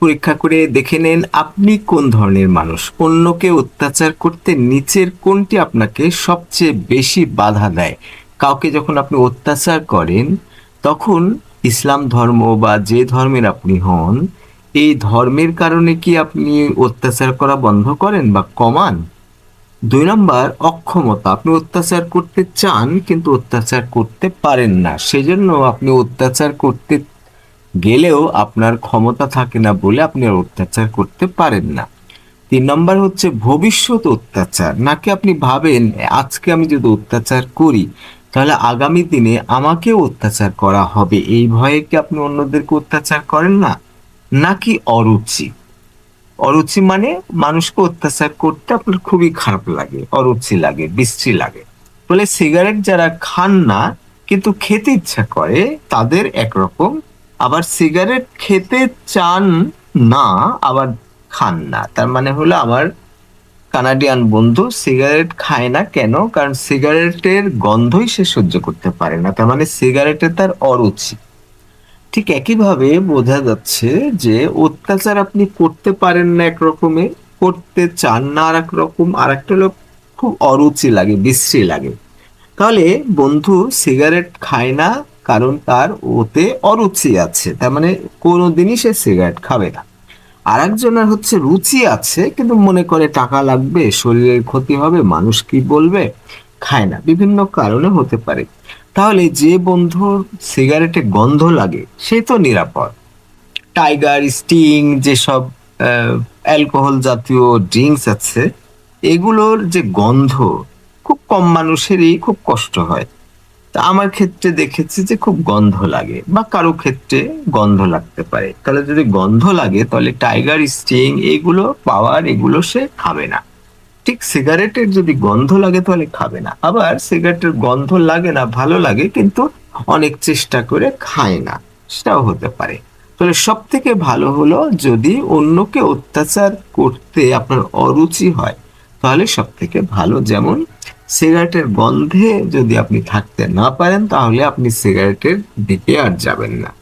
পরীক্ষা করে দেখে নেন আপনি কোন ধরনের মানুষ। অন্যকে অত্যাচার করতে নিচের কোনটি আপনাকে সবচেয়ে বেশি বাধা দেয়? কাউকে যখন আপনি অত্যাচার করেন, তখন ইসলাম ধর্ম বা যে ধর্মের আপনি হন, এই ধর্মের কারণে কি আপনি অত্যাচার করা বন্ধ করেন বা কমান? 2 নম্বর, অক্ষমতা। আপনি অত্যাচার করতে চান কিন্তু অত্যাচার করতে পারেন না, সেজন্য আপনি অত্যাচার করতে গেলেও আপনার ক্ষমতা থাকে না বলে আপনি আর অত্যাচার করতে পারেন না। 3 নম্বর হচ্ছে ভবিষ্যৎ অত্যাচার। নাকি আপনি ভাবেন আজকে আমি যদি অত্যাচার করি তাহলে আগামী দিনে আমাকেও অত্যাচার করা হবে, এই ভয়ে কি আপনি অন্যদেরকে অত্যাচার করেন না? নাকি অরুচি? অরুচি মানে মানুষকে অত্যাচার করতে আপনার খুবই খারাপ লাগে, অরুচি লাগে, বিশ্রী লাগে। বলে সিগারেট যারা খান না কিন্তু খেতে ইচ্ছা করে তাদের একরকম, আবার সিগারেট খেতে চান না আবার খান না, তার মানে হলো আমার কানাডিয়ান বন্ধু সিগারেট খায় না কেন? কারণ সিগারেটের গন্ধই সে সহ্য করতে পারে না, তার মানে সিগারেটে তার অরুচি। ঠিক একইভাবে বোঝা যাচ্ছে যে অত্যাচার আপনি করতে পারেন না এক রকমে, করতে চান না আর এক রকম, আর একটা হলো খুব অরুচি লাগে, বিশ্রী লাগে। তাহলে বন্ধু সিগারেট খায় না কারণ তার ওতে অরুচি আছে, তার মানে কোনোদিনই সে সিগারেট খাবে না। আর একজনের হচ্ছে রুচি আছে কিন্তু মনে করে টাকা লাগবে, শরীরের ক্ষতি হবে, মানুষ কি বলবে, খায় না, বিভিন্ন কারণে হতে পারে। তাহলে যে বন্ধুর সিগারেটে গন্ধ লাগে সে তো নিরাপদ। টাইগার, স্টিং, যেসব অ্যালকোহল জাতীয় ড্রিঙ্কস আছে, এগুলোর যে গন্ধ খুব কম মানুষেরই খুব কষ্ট হয়। তা আমার ক্ষেত্রে দেখেছি যে খুব গন্ধ লাগে, বা কারো ক্ষেত্রে গন্ধ লাগতে পারে। তাহলে যদি গন্ধ লাগে তাহলে টাইগার, স্টিং, এগুলো পাওয়ার, এগুলো সে খাবে না। ঠিক সিগারেটের যদি গন্ধ লাগে তাহলে খাবে না, আবার সিগারেটের গন্ধ লাগে না, ভালো লাগে কিন্তু অনেক চেষ্টা করে খায় না, সেটাও হতে পারে। তাহলে সব থেকে ভালো হলো যদি অন্যকে অত্যাচার করতে আপনার অরুচি হয়, তাহলে সব থেকে ভালো, যেমন সিগারেটের গন্ধে যদি আপনি থাকতে না পারেন তাহলে আপনি সিগারেটের দিকে আর যাবেন না।